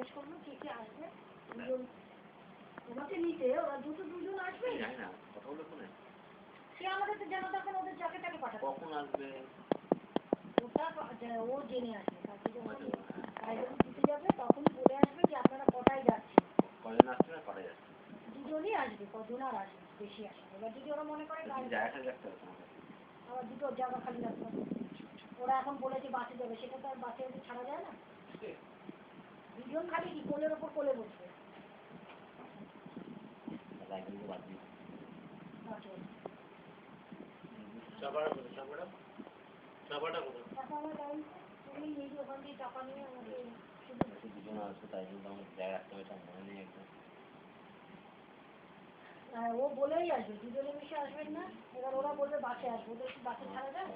জিজ্ঞেস করলো কে কে আসবে, দুজন তোমাকে নিতে, ওরা দুজন আসবে না, কথা বলে ফোনে সে আমাদের তো জানা দরকার, ওদের যাকে তাকে পাঠাবে, কখন আসবে ওটা ও জেনে আসবে, তাকে যখন গাইডেন্স দিতে যাবে তখনই বলে আসবে যে আপনারা কটায় যাচ্ছেন, কজন আসছে না কটায় যাচ্ছে, দুজনই আসবে, কজন আর আসবে, বেশি আসবে। এবার যদি ওরা মনে করে আবার দুটো জায়গা খালি রাখতে হবে, ওরা এখন বলেছে বাসে যাবে, সেটা তো আর বাসে ছাড়া যায় না, দুজন খালি কি কোলের ওপর কোলে বসবে, ও বলেই আসবে দুজনে মিশে আসবেন না, এবার ওরা বলবে বাসে আসবে, ওদের কি বাসে ছাড়া যায়?